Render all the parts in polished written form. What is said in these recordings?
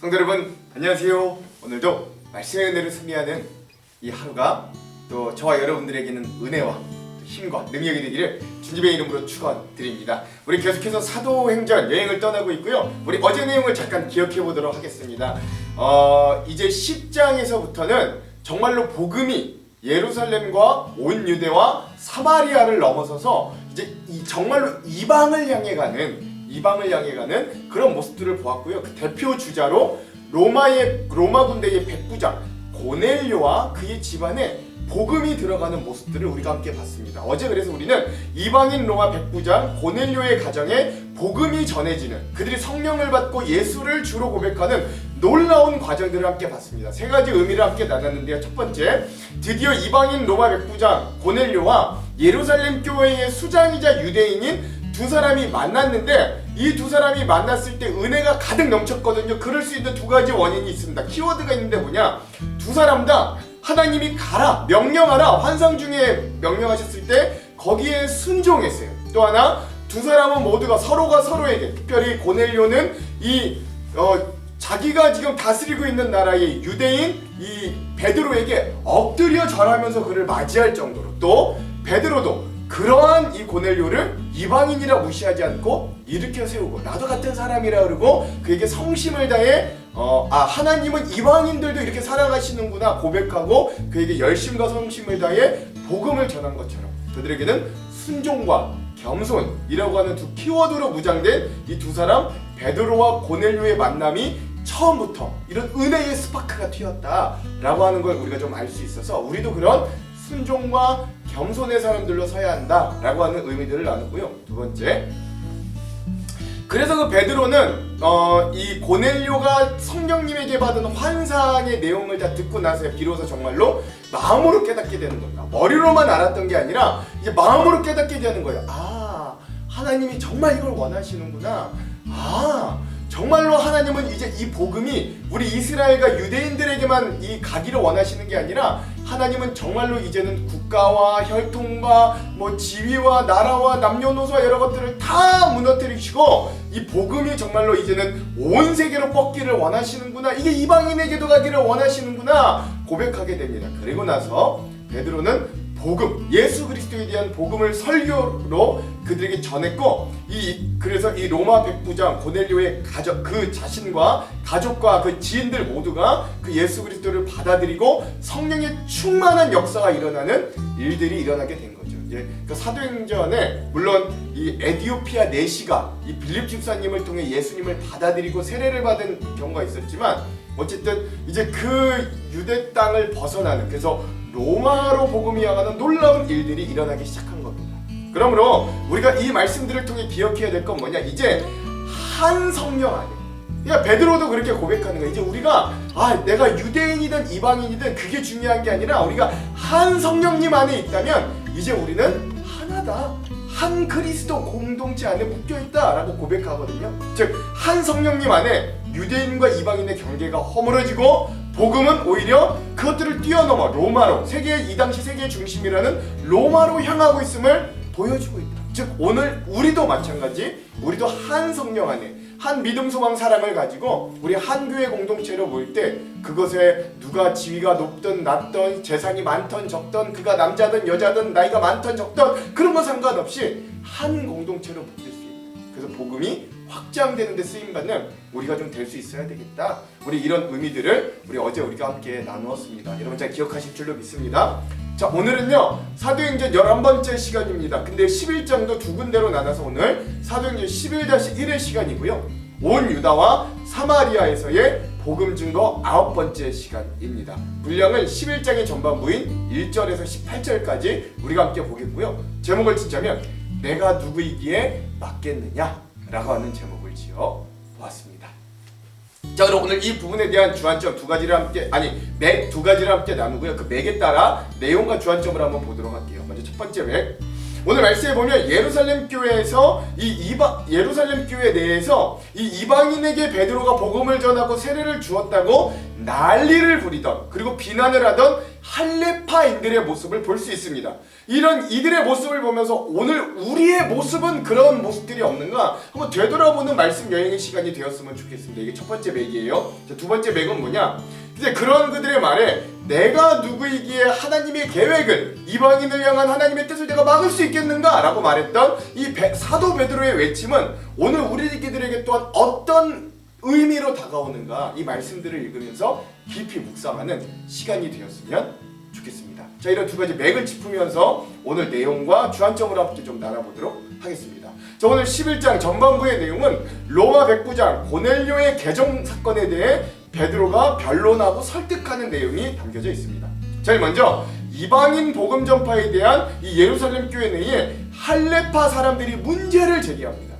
성도 여러분 안녕하세요. 오늘도 말씀의 은혜를 승리하는 이 하루가 또 저와 여러분들에게는 은혜와 힘과 능력이 되기를 주님의 이름으로 축원드립니다. 우리 계속해서 사도행전 여행을 떠나고 있고요. 우리 어제 내용을 잠깐 기억해 보도록 하겠습니다. 이제 10장에서부터는 정말로 복음이 예루살렘과 온 유대와 사마리아를 넘어서서 이제 정말로 이방을 향해 가는 그런 모습들을 보았고요. 그 대표 주자로 로마 군대의 백부장 고넬료와 그의 집안에 복음이 들어가는 모습들을 우리가 함께 봤습니다. 어제 그래서 우리는 이방인 로마 백부장 고넬료의 가정에 복음이 전해지는, 그들이 성령을 받고 예수를 주로 고백하는 놀라운 과정들을 함께 봤습니다. 세 가지 의미를 함께 나눴는데요. 첫 번째, 드디어 이방인 로마 백부장 고넬료와 예루살렘 교회의 수장이자 유대인인 두 사람이 만났는데, 이 두 사람이 만났을 때 은혜가 가득 넘쳤거든요. 그럴 수 있는 두 가지 원인이 있습니다. 키워드가 있는데 뭐냐, 두 사람 다 하나님이 가라, 명령하라, 환상 중에 명령하셨을 때 거기에 순종했어요. 또 하나, 두 사람은 모두가 서로가 서로에게, 특별히 고넬료는 자기가 지금 다스리고 있는 나라의 유대인 이 베드로에게 엎드려 절하면서 그를 맞이할 정도로, 또 베드로도 그러한 이 고넬료를 이방인이라 무시하지 않고 일으켜 세우고 나도 같은 사람이라 그러고 그에게 성심을 다해 하나님은 이방인들도 이렇게 살아가시는구나 고백하고 그에게 열심과 성심을 다해 복음을 전한 것처럼 그들에게는 순종과 겸손이라고 하는 두 키워드로 무장된 이 두 사람 베드로와 고넬료의 만남이 처음부터 이런 은혜의 스파크가 튀었다라고 하는 걸 우리가 좀 알 수 있어서 우리도 그런 순종과 겸손의 사람들로 서야 한다라고 하는 의미들을 나누고요. 두 번째, 그래서 그 베드로는 이 고넬료가 성령님에게 받은 환상의 내용을 다 듣고 나서 비로소 정말로 마음으로 깨닫게 되는 겁니다. 머리로만 알았던 게 아니라 이제 마음으로 깨닫게 되는 거예요. 하나님이 정말 이걸 원하시는구나. 정말로 하나님은 이제 이 복음이 우리 이스라엘과 유대인들에게만 가기를 원하시는 게 아니라 하나님은 정말로 이제는 국가와 혈통과 지위와 나라와 남녀노소와 여러 것들을 다 무너뜨리시고 이 복음이 정말로 이제는 온 세계로 뻗기를 원하시는구나, 이게 이방인에게도 가기를 원하시는구나 고백하게 됩니다. 그리고 나서 베드로는 복음, 예수 그리스도에 대한 복음을 설교로 그들에게 전했고, 그래서 이 로마 백부장 고넬료의 가족, 그 자신과 가족과 그 지인들 모두가 그 예수 그리스도를 받아들이고 성령의 충만한 역사가 일어나는 일들이 일어나게 된 거죠. 그 사도행전에 물론 이 에디오피아 내시가 이 빌립 집사님을 통해 예수님을 받아들이고 세례를 받은 경우가 있었지만, 어쨌든 이제 그 유대 땅을 벗어나는, 그래서 로마로 복음이 향하는 놀라운 일들이 일어나기 시작한 겁니다. 그러므로 우리가 이 말씀들을 통해 기억해야 될 건 뭐냐, 이제 한 성령 안에, 그러니까 베드로도 그렇게 고백하는 거예요. 이제 우리가 내가 유대인이든 이방인이든 그게 중요한 게 아니라 우리가 한 성령님 안에 있다면 이제 우리는 하나다, 한 그리스도 공동체 안에 묶여있다라고 고백하거든요. 즉 한 성령님 안에 유대인과 이방인의 경계가 허물어지고 복음은 오히려 그것들을 뛰어넘어 로마로, 이 당시 세계의 중심이라는 로마로 향하고 있음을 보여주고 있다. 즉 오늘 우리도 마찬가지, 우리도 한 성령 안에 한 믿음, 소망, 사랑을 가지고 우리 한 교회 공동체로 모일 때 그것에 누가 지위가 높든 낮든 재산이 많든 적든 그가 남자든 여자든 나이가 많든 적든 그런 거 상관없이 한 공동체로 묶일 수 있는, 그래서 복음이 확장되는 데 쓰임받는 우리가 좀 될 수 있어야 되겠다. 우리 이런 의미들을 어제 우리가 함께 나누었습니다. 여러분 잘 기억하실 줄로 믿습니다. 자, 오늘은요 사도행전 11번째 시간입니다. 근데 11장도 두 군데로 나눠서 오늘 사도행전 11-1의 시간이고요, 온 유다와 사마리아에서의 복음 증거 9번째 시간입니다. 분량은 11장의 전반부인 1절에서 18절까지 우리가 함께 보겠고요, 제목을 짓자면 내가 누구이기에 맞겠느냐 라고 하는 제목을 지어 보았습니다. 자, 그럼 오늘 이 부분에 대한 주안점 두 가지를 함께 나누고요, 그 맥에 따라 내용과 주안점을 한번 보도록 할게요. 먼저 첫 번째 맥, 오늘 말씀에 보면 예루살렘 교회에서 예루살렘 교회 내에서 이 이방인에게 베드로가 복음을 전하고 세례를 주었다고 난리를 부리던, 그리고 비난을 하던 할례파인들의 모습을 볼 수 있습니다. 이런 이들의 모습을 보면서 오늘 우리의 모습은 그런 모습들이 없는가 한번 되돌아보는 말씀 여행의 시간이 되었으면 좋겠습니다. 이게 첫 번째 맥이에요. 자, 두 번째 맥은 뭐냐? 이제 그런 그들의 말에 내가 누구이기에 하나님의 계획을, 이방인을 향한 하나님의 뜻을 내가 막을 수 있겠는가? 라고 말했던 이 사도 베드로의 외침은 오늘 우리들에게 또한 어떤 의미로 다가오는가, 이 말씀들을 읽으면서 깊이 묵상하는 시간이 되었으면 좋겠습니다. 자, 이런 두 가지 맥을 짚으면서 오늘 내용과 주안점을 함께 좀 나눠보도록 하겠습니다. 자, 오늘 11장 전반부의 내용은 로마 백부장 고넬료의 개정 사건에 대해 베드로가 변론하고 설득하는 내용이 담겨져 있습니다. 제일 먼저 이방인 복음 전파에 대한 이 예루살렘 교회 내에 할례파 사람들이 문제를 제기합니다.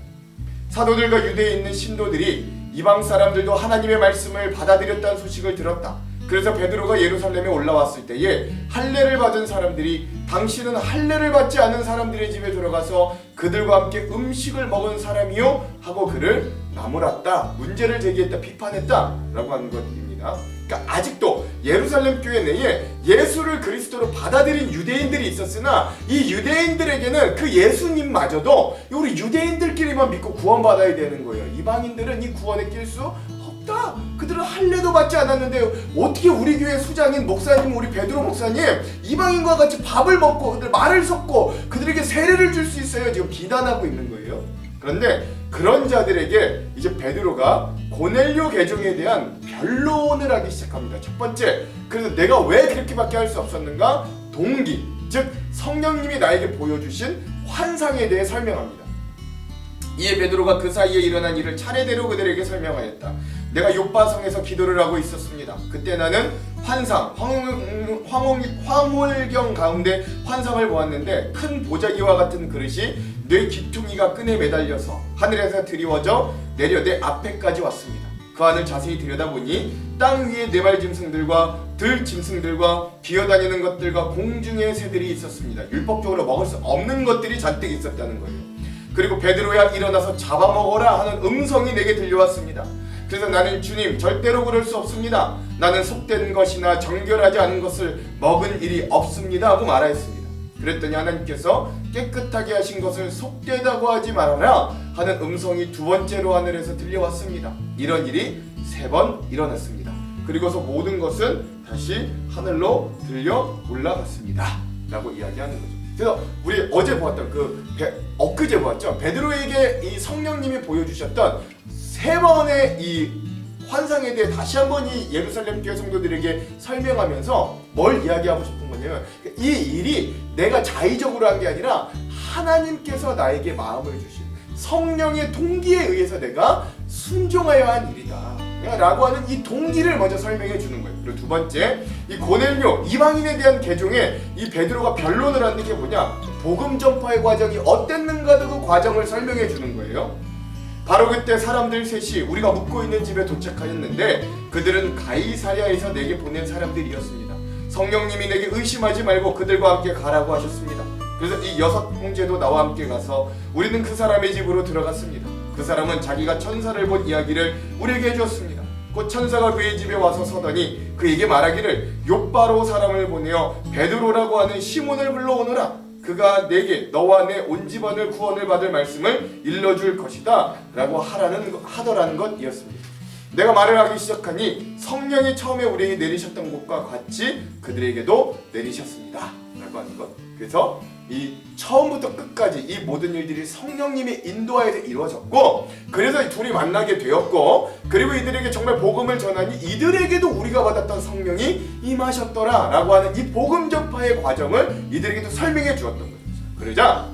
사도들과 유대에 있는 신도들이 이방 사람들도 하나님의 말씀을 받아들였다는 소식을 들었다. 그래서 베드로가 예루살렘에 올라왔을 때에 할례를 받은 사람들이 당신은 할례를 받지 않은 사람들의 집에 들어가서 그들과 함께 음식을 먹은 사람이요 하고 그를 나무랐다, 문제를 제기했다, 비판했다 라고 하는 것입니다. 그러니까 아직도 예루살렘 교회 내에 예수를 그리스도로 받아들인 유대인들이 있었으나 이 유대인들에게는 그 예수님마저도 우리 유대인들끼리만 믿고 구원받아야 되는 거예요. 이방인들은 이 구원에 낄 수 없다. 그들은 할례도 받지 않았는데 어떻게 우리 교회 수장인 목사님, 우리 베드로 목사님 이방인과 같이 밥을 먹고 그들 말을 섞고 그들에게 세례를 줄 수 있어요? 지금 비난하고 있는 거예요. 그런데 그런 자들에게 이제 베드로가 고넬료 개종에 대한 변론을 하기 시작합니다. 첫 번째, 그래서 내가 왜 그렇게밖에 할 수 없었는가? 동기, 즉 성령님이 나에게 보여주신 환상에 대해 설명합니다. 이에 베드로가 그 사이에 일어난 일을 차례대로 그들에게 설명하였다. 내가 요바성에서 기도를 하고 있었습니다. 그때 나는 환상, 황홀경 가운데 환상을 보았는데 큰 보자기와 같은 그릇이 뇌 기퉁이가 끈에 매달려서 하늘에서 드리워져 내려 내 앞에까지 왔습니다. 그 안을 자세히 들여다보니 땅 위에 네발 짐승들과 들 짐승들과 기어다니는 것들과 공중의 새들이 있었습니다. 율법적으로 먹을 수 없는 것들이 잔뜩 있었다는 거예요. 그리고 베드로야 일어나서 잡아먹어라 하는 음성이 내게 들려왔습니다. 그래서 나는 주님 절대로 그럴 수 없습니다. 나는 속된 것이나 정결하지 않은 것을 먹은 일이 없습니다 하고 말하였습니다. 그랬더니 하나님께서 깨끗하게 하신 것을 속되다고 하지 말아라 하는 음성이 두 번째로 하늘에서 들려왔습니다. 이런 일이 3번 일어났습니다. 그리고서 모든 것은 다시 하늘로 들려 올라갔습니다 라고 이야기하는 거죠. 그래서 우리 어제 보았던 엊그제 보았죠. 베드로에게 이 성령님이 보여주셨던 3번의 이 환상에 대해 다시 한번 이 예루살렘 교회 성도들에게 설명하면서 뭘 이야기하고 싶은 거냐면 이 일이 내가 자의적으로 한 게 아니라 하나님께서 나에게 마음을 주신 성령의 동기에 의해서 내가 순종하여야 한 일이다 라고 하는 이 동기를 먼저 설명해 주는 거예요. 그리고 두 번째, 이 고넬료 이방인에 대한 개종에 이 베드로가 변론을 하는 게 뭐냐, 복음 전파의 과정이 어땠는가도 그 과정을 설명해 주는 거예요. 바로 그때 사람들 셋이 우리가 묵고 있는 집에 도착하였는데 그들은 가이사랴에서 내게 보낸 사람들이었습니다. 성령님이 내게 의심하지 말고 그들과 함께 가라고 하셨습니다. 그래서 이 6 형제도 나와 함께 가서 우리는 그 사람의 집으로 들어갔습니다. 그 사람은 자기가 천사를 본 이야기를 우리에게 해주었습니다. 곧 천사가 그의 집에 와서 서더니 그에게 말하기를 욥바로 사람을 보내어 베드로라고 하는 시몬을 불러오너라. 그가 내게 너와 내 온 집안을 구원을 받을 말씀을 일러줄 것이다 라고 하더라는 것이었습니다. 내가 말을 하기 시작하니 성령이 처음에 우리에게 내리셨던 것과 같이 그들에게도 내리셨습니다 라고 하는 것. 그래서 이 처음부터 끝까지 이 모든 일들이 성령님의 인도하에서 이루어졌고, 그래서 둘이 만나게 되었고, 그리고 이들에게 정말 복음을 전하니 이들에게도 우리가 받았던 성령이 임하셨더라 라고 하는 이 복음 전파의 과정을 이들에게도 설명해 주었던 거죠. 그러자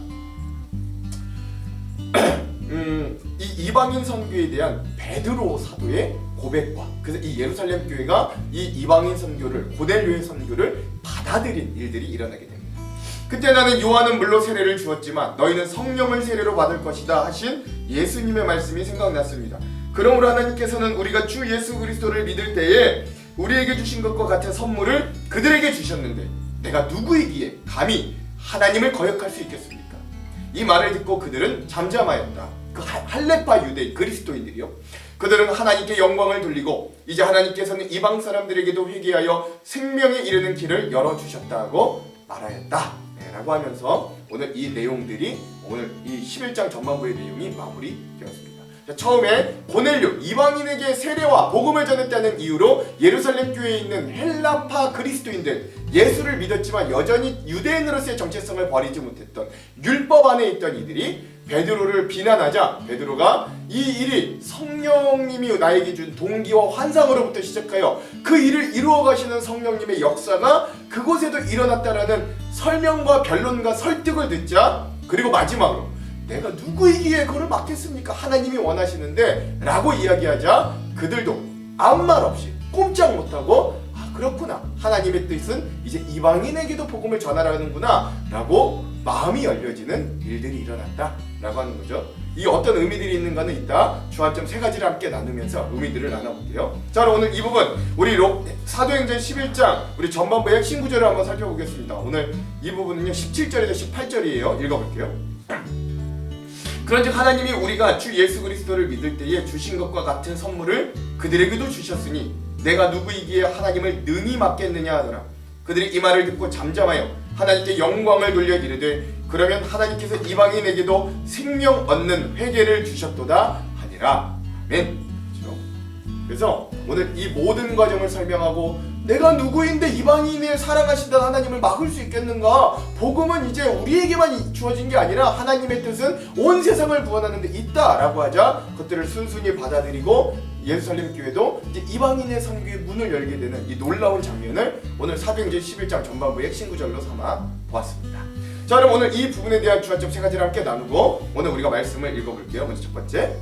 이 이방인 선교에 대한 베드로 사도의 고백과, 그래서 이 예루살렘 교회가 이 이방인 선교를, 고넬료의 선교를 받아들인 일들이 일어나게 됩니다. 그때 나는 요한은 물로 세례를 주었지만 너희는 성령을 세례로 받을 것이다 하신 예수님의 말씀이 생각났습니다. 그러므로 하나님께서는 우리가 주 예수 그리스도를 믿을 때에 우리에게 주신 것과 같은 선물을 그들에게 주셨는데 내가 누구이기에 감히 하나님을 거역할 수 있겠습니까? 이 말을 듣고 그들은 잠잠하였다. 그 할레파 유대인 그리스도인들이요. 그들은 하나님께 영광을 돌리고 이제 하나님께서는 이방 사람들에게도 회개하여 생명에 이르는 길을 열어주셨다고 말하였다. 라고 하면서 오늘 이 내용들이 오늘 이 11장 전반부의 내용이 마무리되었습니다. 자, 처음에 고넬료 이방인에게 세례와 복음을 전했다는 이유로 예루살렘 교회에 있는 헬라파 그리스도인들, 예수를 믿었지만 여전히 유대인으로서의 정체성을 버리지 못했던 율법 안에 있던 이들이 베드로를 비난하자 베드로가 이 일이 성령님이 나에게 준 동기와 환상으로부터 시작하여 그 일을 이루어 가시는 성령님의 역사가 그곳에도 일어났다라는 설명과 변론과 설득을 듣자, 그리고 마지막으로 내가 누구이기에 그걸 맡겠습니까? 하나님이 원하시는데 라고 이야기하자 그들도 아무 말 없이 꼼짝 못하고 그렇구나, 하나님의 뜻은 이제 이방인에게도 복음을 전하라는구나 라고 마음이 열려지는 일들이 일어났다 라고 하는 거죠. 이 어떤 의미들이 있는가는 이따 주안점 세 가지를 함께 나누면서 의미들을 나눠볼게요. 자, 그럼 오늘 이 부분 우리 사도행전 11장 우리 전반부의 핵심 구절을 한번 살펴보겠습니다. 오늘 이 부분은요 17절에서 18절이에요. 읽어볼게요. 그런즉 하나님이 우리가 주 예수 그리스도를 믿을 때에 주신 것과 같은 선물을 그들에게도 주셨으니 내가 누구이기에 하나님을 능히 맡겠느냐 하더라. 그들이 이 말을 듣고 잠잠하여 하나님께 영광을 돌려 이르되 그러면 하나님께서 이방인에게도 생명 얻는 회개를 주셨도다 하니라. 아멘. 그래서 오늘 이 모든 과정을 설명하고 내가 누구인데 이방인을 사랑하신다는 하나님을 막을 수 있겠는가? 복음은 이제 우리에게만 주어진 게 아니라 하나님의 뜻은 온 세상을 구원하는 데 있다라고 하자 그것들을 순순히 받아들이고 예루살렘 교회도 이제 이방인의 선교의 문을 열게 되는 이 놀라운 장면을 오늘 사도행전 11장 전반부의 핵심 구절로 삼아 보았습니다. 자, 그럼 오늘 이 부분에 대한 주안점 세 가지를 함께 나누고 오늘 우리가 말씀을 읽어볼게요. 먼저 첫 번째,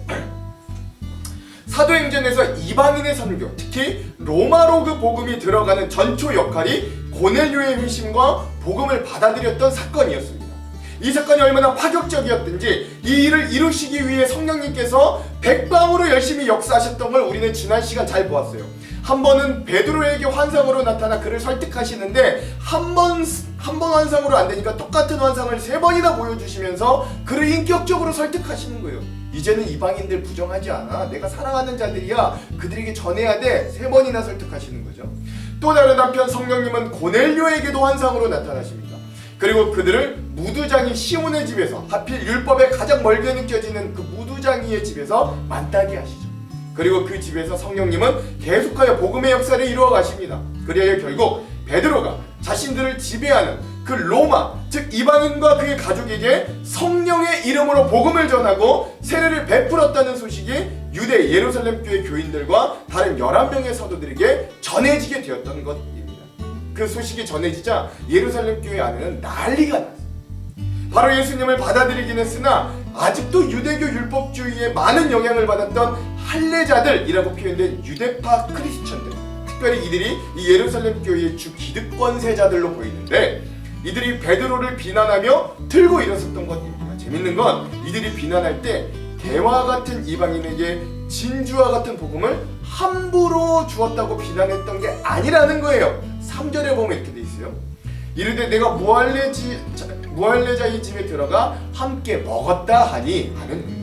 사도행전에서 이방인의 선교, 특히 로마로 그 복음이 들어가는 전초 역할이 고넬료의 회심과 복음을 받아들였던 사건이었습니다. 이 사건이 얼마나 파격적이었든지 이 일을 이루시기 위해 성령님께서 백방으로 열심히 역사하셨던 걸 우리는 지난 시간 잘 보았어요. 한 번은 베드로에게 환상으로 나타나 그를 설득하시는데 한 번 환상으로 안 되니까 똑같은 환상을 3번이나 보여주시면서 그를 인격적으로 설득하시는 거예요. 이제는 이방인들 부정하지 않아. 내가 사랑하는 자들이야. 그들에게 전해야 돼. 3번이나 설득하시는 거죠. 또 다른 한편 성령님은 고넬료에게도 환상으로 나타나십니다. 그리고 그들을 무두장이 시몬의 집에서, 하필 율법에 가장 멀게 느껴지는 그 무두장이의 집에서 만나게 하시죠. 그리고 그 집에서 성령님은 계속하여 복음의 역사를 이루어 가십니다. 그리하여 결국 베드로가 자신들을 지배하는 그 로마, 즉 이방인과 그의 가족에게 성령의 이름으로 복음을 전하고 세례를 베풀었다는 소식이 유대 예루살렘 교회 교인들과 다른 11명의 사도들에게 전해지게 되었던 것입니다. 그 소식이 전해지자 예루살렘 교회 안에는 난리가 났어요. 바로 예수님을 받아들이긴 했으나 아직도 유대교 율법주의에 많은 영향을 받았던 할례자들이라고 표현된 유대파 크리스천들, 특별히 이들이 이 예루살렘 교회의 주 기득권세자들로 보이는데 이들이 베드로를 비난하며 들고 일어섰던 것입니다. 재밌는 건 이들이 비난할 때 개와 같은 이방인에게 진주와 같은 복음을 함부로 주었다고 비난했던 게 아니라는 거예요. 3절에 보면 이렇게 돼 있어요. 이르되 내가 무할례자의 집에 들어가 함께 먹었다 하니 하는 의미죠.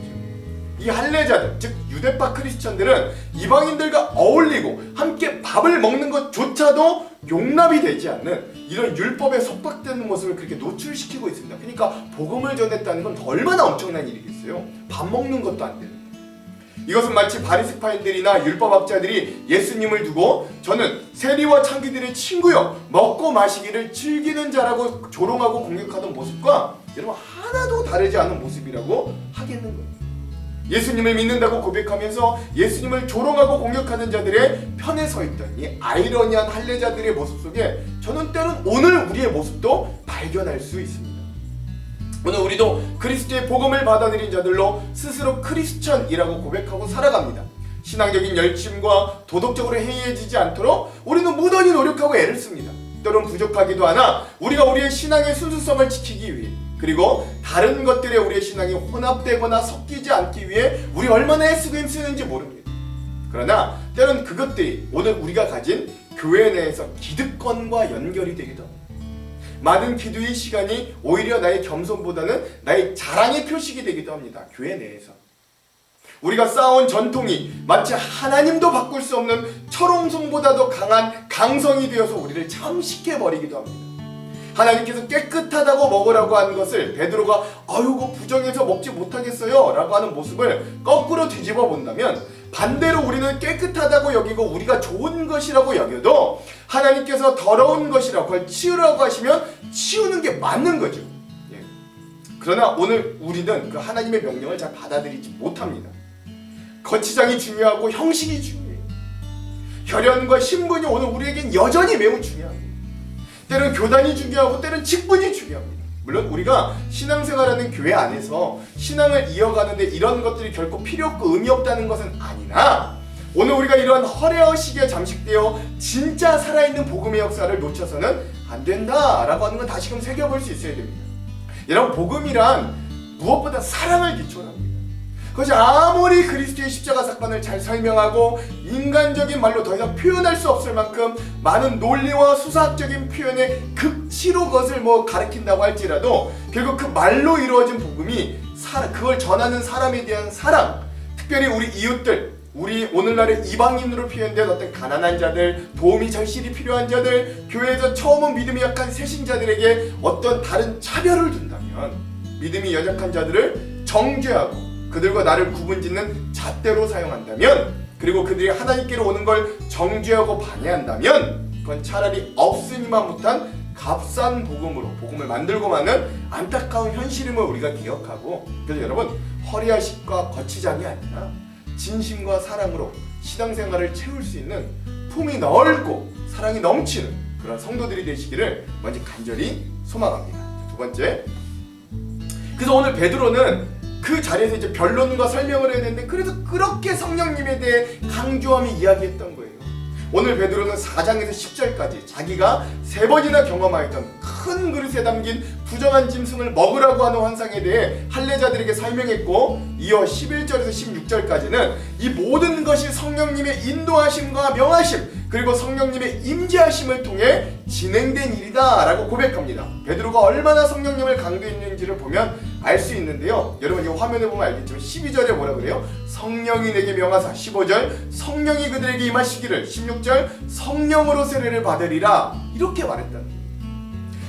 이 할례자들, 즉 유대파 크리스천들은 이방인들과 어울리고 함께 밥을 먹는 것조차도 용납이 되지 않는 이런 율법에 속박되는 모습을 그렇게 노출시키고 있습니다. 그러니까 복음을 전했다는 건 얼마나 엄청난 일이겠어요. 밥 먹는 것도 안 되는데. 이것은 마치 바리새파인들이나 율법학자들이 예수님을 두고 저는 세리와 창기들의 친구요, 먹고 마시기를 즐기는 자라고 조롱하고 공격하던 모습과 여러분 하나도 다르지 않은 모습이라고 하겠는 거예요. 예수님을 믿는다고 고백하면서 예수님을 조롱하고 공격하는 자들의 편에 서 있던 이 아이러니한 할례자들의 모습 속에 저는 때론 오늘 우리의 모습도 발견할 수 있습니다. 오늘 우리도 그리스도의 복음을 받아들인 자들로 스스로 크리스천이라고 고백하고 살아갑니다. 신앙적인 열심과 도덕적으로 해이해지지 않도록 우리는 무던히 노력하고 애를 씁니다. 때론 부족하기도 하나 우리가 우리의 신앙의 순수성을 지키기 위해, 그리고 다른 것들에 우리의 신앙이 혼합되거나 섞이지 않기 위해 우리 얼마나 애쓰고 힘쓰는지 모릅니다. 그러나 때론 그것들이 오늘 우리가 가진 교회 내에서 기득권과 연결이 되기도 합니다. 많은 기도의 시간이 오히려 나의 겸손보다는 나의 자랑의 표식이 되기도 합니다. 교회 내에서 우리가 쌓아온 전통이 마치 하나님도 바꿀 수 없는 철옹성보다도 강한 강성이 되어서 우리를 잠식해버리기도 합니다. 하나님께서 깨끗하다고 먹으라고 하는 것을 베드로가 아유 부정해서 먹지 못하겠어요 라고 하는 모습을 거꾸로 뒤집어 본다면, 반대로 우리는 깨끗하다고 여기고 우리가 좋은 것이라고 여겨도 하나님께서 더러운 것이라고 그걸 치우라고 하시면 치우는 게 맞는 거죠. 예. 그러나 오늘 우리는 그 하나님의 명령을 잘 받아들이지 못합니다. 거치장이 중요하고 형식이 중요해요. 혈연과 신분이 오늘 우리에겐 여전히 매우 중요합니다. 때론 교단이 중요하고 때론 직분이 중요합니다. 물론 우리가 신앙생활하는 교회 안에서 신앙을 이어가는데 이런 것들이 결코 필요 없고 의미 없다는 것은 아니나, 오늘 우리가 이러한 허례허식에 잠식되어 진짜 살아있는 복음의 역사를 놓쳐서는 안 된다라고 하는 건 다시금 새겨볼 수 있어야 됩니다. 여러분, 복음이란 무엇보다 사랑을 기초로 합니다. 그것이 아무리 그리스도의 십자가 사건을 잘 설명하고 인간적인 말로 더 이상 표현할 수 없을 만큼 많은 논리와 수사학적인 표현의 극치로 그것을 가르친다고 할지라도 결국 그 말로 이루어진 복음이 그걸 전하는 사람에 대한 사랑, 특별히 우리 이웃들, 우리 오늘날의 이방인으로 표현된 어떤 가난한 자들, 도움이 절실히 필요한 자들, 교회에서 처음 온 믿음이 약한 새신자들에게 어떤 다른 차별을 둔다면, 믿음이 연약한 자들을 정죄하고 그들과 나를 구분짓는 잣대로 사용한다면, 그리고 그들이 하나님께로 오는 걸 정죄하고 방해한다면, 그건 차라리 없으니만 못한 값싼 복음을 만들고 마는 안타까운 현실임을 우리가 기억하고, 그래서 여러분, 허리하식과 거치장이 아니라 진심과 사랑으로 신앙생활을 채울 수 있는 품이 넓고 사랑이 넘치는 그런 성도들이 되시기를 먼저 간절히 소망합니다. 두 번째, 그래서 오늘 베드로는 그 자리에서 이제 변론과 설명을 해야 되는데, 그래서 그렇게 성령님에 대해 강조하며 이야기했던 거예요. 오늘 베드로는 4장에서 10절까지 자기가 3번이나 경험하였던 큰 그릇에 담긴 부정한 짐승을 먹으라고 하는 환상에 대해 할례자들에게 설명했고, 이어 11절에서 16절까지는 이 모든 것이 성령님의 인도하심과 명하심, 그리고 성령님의 임재하심을 통해 진행된 일이다 라고 고백합니다. 베드로가 얼마나 성령님을 강조했는지를 보면 알 수 있는데요, 여러분 이 화면에 보면 알겠지만 12절에 뭐라 그래요? 성령이 내게 명하사, 15절 성령이 그들에게 임하시기를, 16절 성령으로 세례를 받으리라, 이렇게 말했다는 거예요.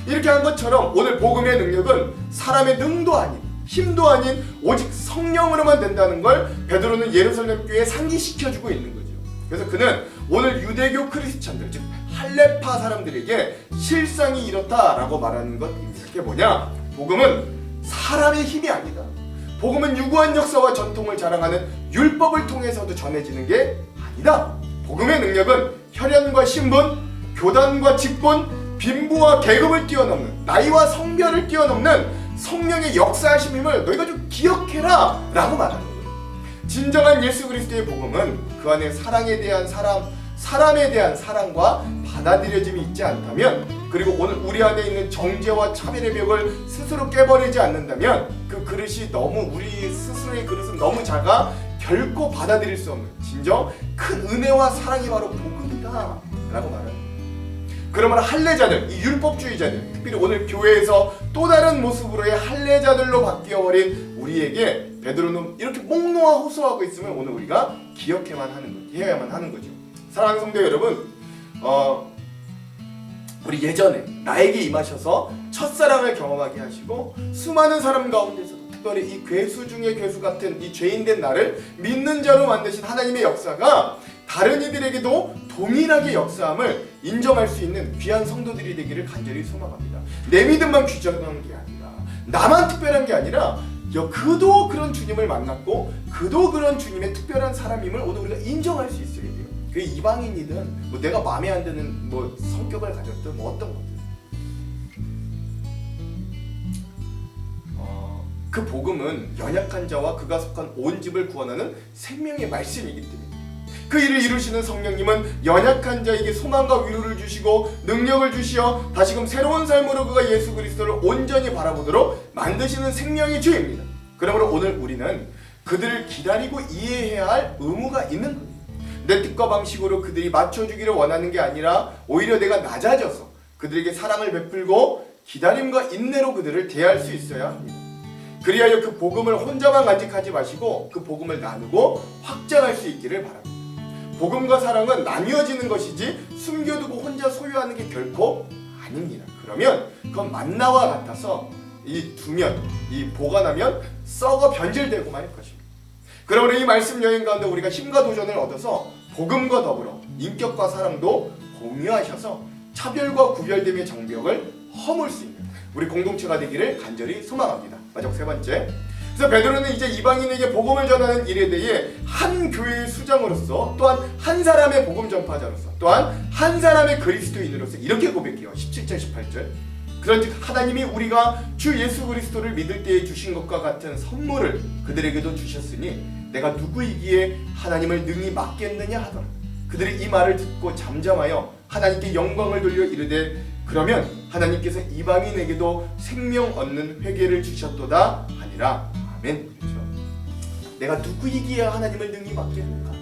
이렇게 한 것처럼 오늘 복음의 능력은 사람의 능도 아닌, 힘도 아닌 오직 성령으로만 된다는 걸 베드로는 예루살렘 교회에 상기시켜주고 있는 거죠. 그래서 그는 오늘 유대교 크리스찬들, 즉 할례파 사람들에게 실상이 이렇다라고 말하는 것입니다. 그게 뭐냐? 복음은 사람의 힘이 아니다. 복음은 유구한 역사와 전통을 자랑하는 율법을 통해서도 전해지는 게 아니다. 복음의 능력은 혈연과 신분, 교단과 직분, 빈부와 계급을 뛰어넘는, 나이와 성별을 뛰어넘는 성령의 역사하심임을 너희가 좀 기억해라 라고 말하는 거예요. 진정한 예수 그리스도의 복음은 그 안에 사랑에 대한 사람에 대한 사랑과 받아들여짐이 있지 않다면, 그리고 오늘 우리 안에 있는 정죄와 차별의 벽을 스스로 깨버리지 않는다면, 그 그릇이 너무, 우리 스스로의 그릇은 너무 작아 결코 받아들일 수 없는 진정 큰 은혜와 사랑이 바로 복음이다 라고 말하는 거예요. 그러면 할례자들, 이 율법주의자들, 특별히 오늘 교회에서 또 다른 모습으로의 할례자들로 바뀌어버린 우리에게 베드로는 이렇게 목 놓아 호소하고 있으면 오늘 우리가 기억해야만 하는 거죠. 사랑하는 성도 여러분, 우리 예전에 나에게 임하셔서 첫사랑을 경험하게 하시고 수많은 사람 가운데서 특별히 이 괴수 중에 괴수 같은 이 죄인된 나를 믿는 자로 만드신 하나님의 역사가 다른 이들에게도 동일하게 역사함을 인정할 수 있는 귀한 성도들이 되기를 간절히 소망합니다. 내 믿음만 귀중한 게 아니라, 나만 특별한 게 아니라 그도 그런 주님을 만났고 그도 그런 주님의 특별한 사람임을 오늘 우리가 인정할 수 있어야 돼요. 그게 이방인이든 내가 마음에 안 드는 성격을 가졌든 어떤 것든 그 복음은 연약한 자와 그가 속한 온 집을 구원하는 생명의 말씀이기 때문에, 그 일을 이루시는 성령님은 연약한 자에게 소망과 위로를 주시고 능력을 주시어 다시금 새로운 삶으로 그가 예수 그리스도를 온전히 바라보도록 만드시는 생명의 주입니다. 그러므로 오늘 우리는 그들을 기다리고 이해해야 할 의무가 있는 거예요. 내 뜻과 방식으로 그들이 맞춰주기를 원하는 게 아니라 오히려 내가 낮아져서 그들에게 사랑을 베풀고 기다림과 인내로 그들을 대할 수 있어야 합니다. 그리하여 그 복음을 혼자만 간직하지 마시고 그 복음을 나누고 확장할 수 있기를 바랍니다. 복음과 사랑은 나뉘어지는 것이지 숨겨두고 혼자 소유하는 게 결코 아닙니다. 그러면 그건 만나와 같아서 이 두면, 이 보관하면 썩어 변질되고 말 것입니다. 그러므로 이 말씀 여행 가운데 우리가 힘과 도전을 얻어서 복음과 더불어 인격과 사랑도 공유하셔서 차별과 구별됨의 장벽을 허물 수 있는 우리 공동체가 되기를 간절히 소망합니다. 마지막 세 번째, 그래서 베드로는 이제 이방인에게 복음을 전하는 일에 대해 한 교회의 수장으로서 또한 한 사람의 복음 전파자로서 또한 한 사람의 그리스도인으로서 이렇게 고백해요. 17절 18절. 그런즉 하나님이 우리가 주 예수 그리스도를 믿을 때에 주신 것과 같은 선물을 그들에게도 주셨으니 내가 누구이기에 하나님을 능히 맡겠느냐 하더라. 그들이 이 말을 듣고 잠잠하여 하나님께 영광을 돌려 이르되 그러면 하나님께서 이방인에게도 생명 얻는 회개를 주셨도다 하니라. 아멘. 그렇죠. 내가 누구이기에 하나님을 능히 맡겠는가?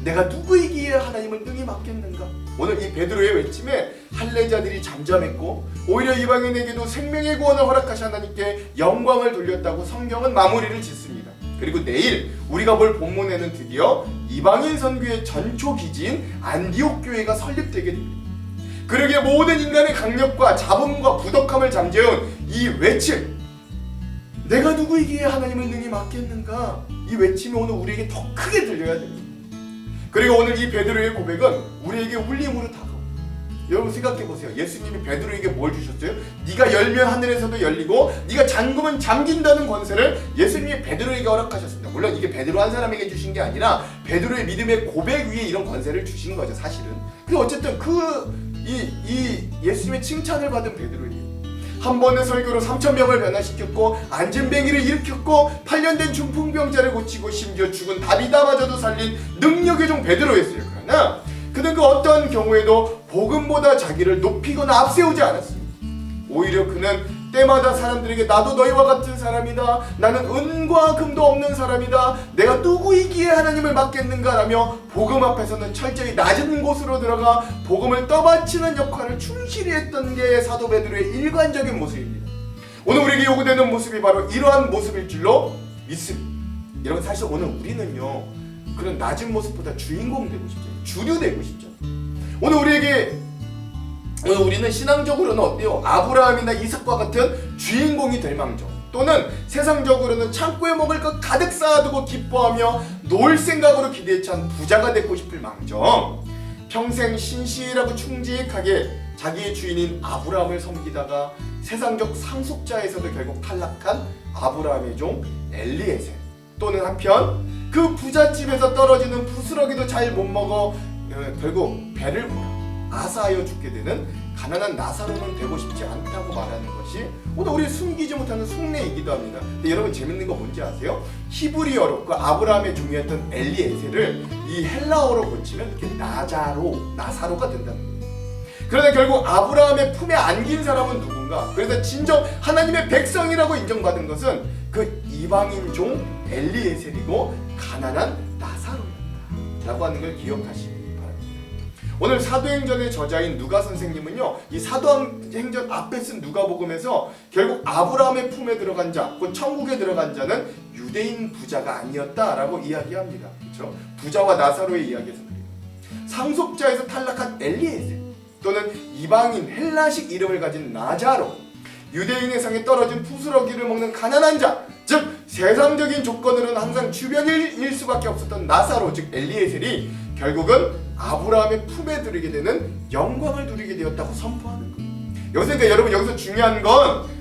내가 누구이기에 하나님을 능히 맡겠는가? 오늘 이 베드로의 외침에 할례자들이 잠잠했고 오히려 이방인에게도 생명의 구원을 허락하신 하나님께 영광을 돌렸다고 성경은 마무리를 짓습니다. 그리고 내일 우리가 볼 본문에는 드디어 이방인 선교의 전초 기지인 안디옥 교회가 설립되게 됩니다. 그러기에 모든 인간의 강력과 자본과 부덕함을 잠재운 이 외침, 내가 누구이기에 하나님을 능히 맡겠는가? 이 외침이 오늘 우리에게 더 크게 들려야 됩니다. 그리고 오늘 이 베드로의 고백은 우리에게 울림으로 다가옵니다. 여러분 생각해보세요. 예수님이 베드로에게 뭘 주셨어요? 네가 열면 하늘에서도 열리고 네가 잠그면 잠긴다는 권세를 예수님이 베드로에게 허락하셨습니다. 물론 이게 베드로 한 사람에게 주신 게 아니라 베드로의 믿음의 고백 위에 이런 권세를 주신 거죠, 사실은. 근데 어쨌든 이 예수님의 칭찬을 받은 베드로예요. 한 번의 설교로 3,000명을 변화시켰고 안진뱅이를 일으켰고 8년 된 중풍병자를 고치고 심지어 죽은 다비다마저도 살린 능력의 종 베드로였어요. 그러나 그는 그 어떤 경우에도 복음보다 자기를 높이거나 앞세우지 않았습니다. 오히려 그는 때마다 사람들에게 나도 너희와 같은 사람이다. 나는 은과 금도 없는 사람이다. 내가 누구이기에 하나님을 맡겠는가 라며 복음 앞에서는 철저히 낮은 곳으로 들어가 복음을 떠받치는 역할을 충실히 했던 게 사도 베드로의 일관적인 모습입니다. 오늘 우리에게 요구되는 모습이 바로 이러한 모습일 줄로 믿습니다. 여러분 사실 오늘 우리는요 그런 낮은 모습보다 주인공 되고 싶잖아요. 주류 되고 싶잖아요. 오늘 우리는 신앙적으로는 어때요? 아브라함이나 이삭과 같은 주인공이 될 망정, 또는 세상적으로는 창고에 먹을 것 가득 쌓아두고 기뻐하며 놀 생각으로 기대에 찬 부자가 되고 싶을 망정, 평생 신실하고 충직하게 자기의 주인인 아브라함을 섬기다가 세상적 상속자에서도 결국 탈락한 아브라함의 종 엘리에셀, 또는 한편 그 부잣집에서 떨어지는 부스러기도 잘 못 먹어 결국 배를 불러 아사하여 죽게 되는 가난한 나사로는 되고 싶지 않다고 말하는 것이 오늘 우리 숨기지 못하는 속내이기도 합니다. 근데 여러분 재밌는 거 뭔지 아세요? 히브리어로 그 아브라함의 종이었던 엘리에셀을 이 헬라어로 고치면 이렇게 나사로가 된다는 거예요. 그러나 결국 아브라함의 품에 안긴 사람은 누군가? 그래서 진정 하나님의 백성이라고 인정받은 것은 그 이방인 종 엘리에셀이고 가난한 나사로였다라고 하는 걸 기억하시기 오늘 사도행전의 저자인 누가 선생님은요 이 사도행전 앞에 쓴 누가복음에서 결국 아브라함의 품에 들어간 자, 곧 천국에 들어간 자는 유대인 부자가 아니었다라고 이야기합니다. 그렇죠? 부자와 나사로의 이야기에서 그래요. 상속자에서 탈락한 엘리에셀, 또는 이방인 헬라식 이름을 가진 나자로, 유대인의 상에 떨어진 부스러기를 먹는 가난한 자, 즉 세상적인 조건으로는 항상 주변일 수밖에 없었던 나사로, 즉 엘리에셀이 결국은 아브라함의 품에 들게 되는 영광을 누리게 되었다고 선포하는 거예요. 그러니까 여러분 여기서 중요한 건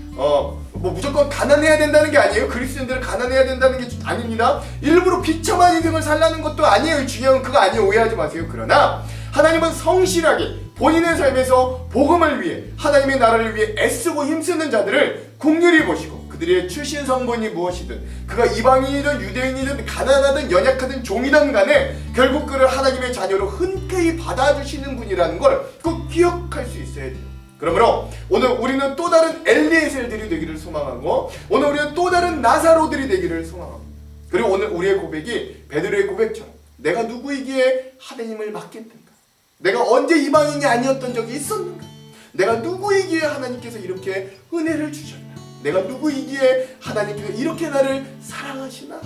뭐 무조건 가난해야 된다는 게 아니에요. 그리스도인들은 가난해야 된다는 게 아닙니다. 일부러 비참한 인생을 살라는 것도 아니에요. 중요한 건 그거 아니에요. 오해하지 마세요. 그러나 하나님은 성실하게 본인의 삶에서 복음을 위해 하나님의 나라를 위해 애쓰고 힘쓰는 자들을 긍휼히 보시고 그들의 출신 성분이 무엇이든 그가 이방인이든 유대인이든 가난하든 연약하든 종이든 간에 결국 그를 하나님의 자녀로 흔쾌히 받아주시는 분이라는 걸 꼭 기억할 수 있어야 돼요. 그러므로 오늘 우리는 또 다른 엘리에셀들이 되기를 소망하고 오늘 우리는 또 다른 나사로들이 되기를 소망합니다. 그리고 오늘 우리의 고백이 베드로의 고백처럼 내가 누구이기에 하나님을 맡겠는가? 내가 언제 이방인이 아니었던 적이 있었는가? 내가 누구이기에 하나님께서 이렇게 은혜를 주셨나? 내가 누구이기에 하나님께서 이렇게 나를 사랑하시나?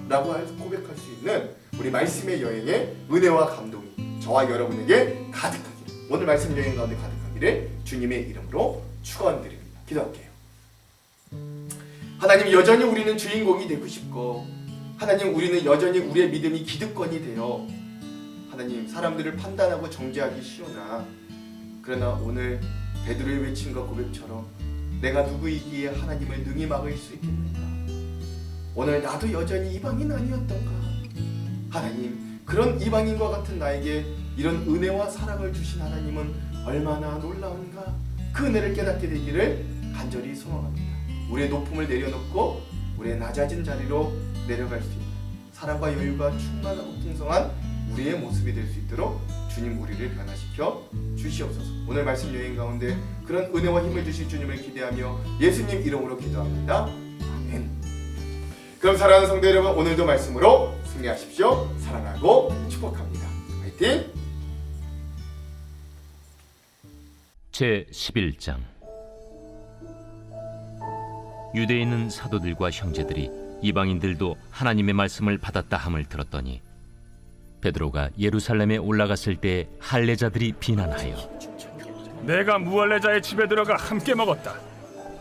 라고 고백할 수 있는 우리 말씀의 여행에 은혜와 감동이 저와 여러분에게 가득하기를, 오늘 말씀 여행 가운데 가득하기를 주님의 이름으로 축원드립니다. 기도할게요. 하나님, 여전히 우리는 주인공이 되고 싶고, 하나님, 우리는 여전히 우리의 믿음이 기득권이 되어 하나님 사람들을 판단하고 정죄하기 쉬우나, 그러나 오늘 베드로의 외침과 고백처럼 내가 누구이기에 하나님을 능히 막을 수 있겠는가? 오늘 나도 여전히 이방인 아니었던가? 하나님, 그런 이방인과 같은 나에게 이런 은혜와 사랑을 주신 하나님은 얼마나 놀라운가? 그 은혜를 깨닫게 되기를 간절히 소망합니다. 우리의 높음을 내려놓고 우리의 낮아진 자리로 내려갈 수 있는 사랑과 여유가 충만하고 풍성한 우리의 모습이 될 수 있도록 주님 우리를 변화시켜 주시옵소서. 오늘 말씀 여행 가운데 그런 은혜와 힘을 주실 주님을 기대하며 예수님 이름으로 기도합니다. 아멘. 그럼 사랑하는 성도 여러분, 오늘도 말씀으로 승리하십시오. 사랑하고 축복합니다. 화이팅! 제 11장. 유대에 있는 사도들과 형제들이 이방인들도 하나님의 말씀을 받았다 함을 들었더니 베드로가 예루살렘에 올라갔을 때 할례자들이 비난하여 내가 무할례자의 집에 들어가 함께 먹었다.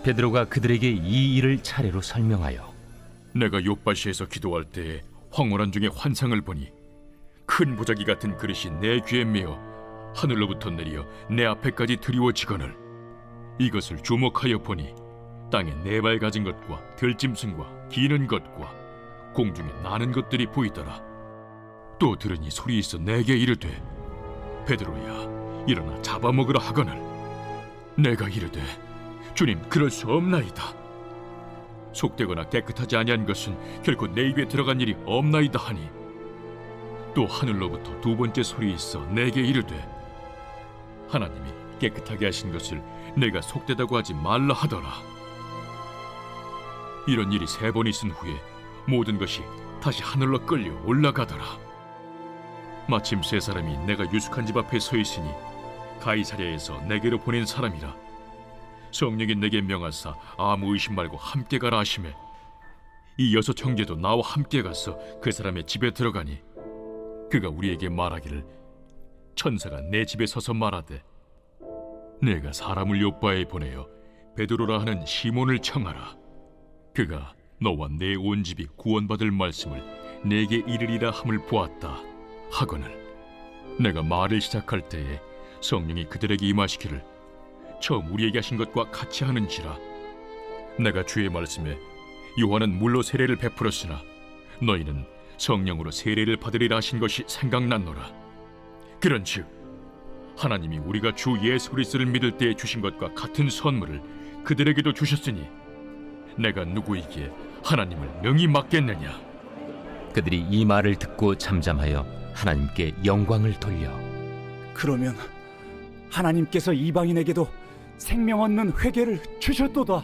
베드로가 그들에게 이 일을 차례로 설명하여 내가 요바시에서 기도할 때에 황홀한 중에 환상을 보니 큰 보자기 같은 그릇이 내 귀에 메어 하늘로부터 내려 내 앞에까지 드리워지거늘 이것을 주목하여 보니 땅에 네 발 가진 것과 들짐승과 기는 것과 공중에 나는 것들이 보이더라. 또 들으니 소리 있어 내게 이르되 베드로야 일어나 잡아먹으라 하거늘 내가 이르되 주님 그럴 수 없나이다. 속되거나 깨끗하지 아니한 것은 결코 내 입에 들어간 일이 없나이다 하니 또 하늘로부터 두 번째 소리 있어 내게 이르되 하나님이 깨끗하게 하신 것을 내가 속되다고 하지 말라 하더라. 이런 일이 세 번 있은 후에 모든 것이 다시 하늘로 끌려 올라가더라. 마침 세 사람이 내가 유숙한 집 앞에 서 있으니 가이사랴에서 내게로 보낸 사람이라. 성령이 내게 명하사 아무 의심 말고 함께 가라 하시매 이 여섯 형제도 나와 함께 가서 그 사람의 집에 들어가니 그가 우리에게 말하기를 천사가 내 집에 서서 말하되 내가 사람을 요바에 보내어 베드로라 하는 시몬을 청하라. 그가 너와 내 온 집이 구원받을 말씀을 내게 이르리라 함을 보았다 하거늘 내가 말을 시작할 때에 성령이 그들에게 임하시기를 처음 우리에게 하신 것과 같이 하는지라. 내가 주의 말씀에 요한은 물로 세례를 베풀었으나 너희는 성령으로 세례를 받으리라 하신 것이 생각났노라. 그런즉 하나님이 우리가 주 예수 그리스도를 믿을 때에 주신 것과 같은 선물을 그들에게도 주셨으니 내가 누구이기에 하나님을 능히 맡겠느냐. 그들이 이 말을 듣고 잠잠하여 하나님께 영광을 돌려 그러면 하나님께서 이방인에게도 생명 얻는 회개를 주셨도다.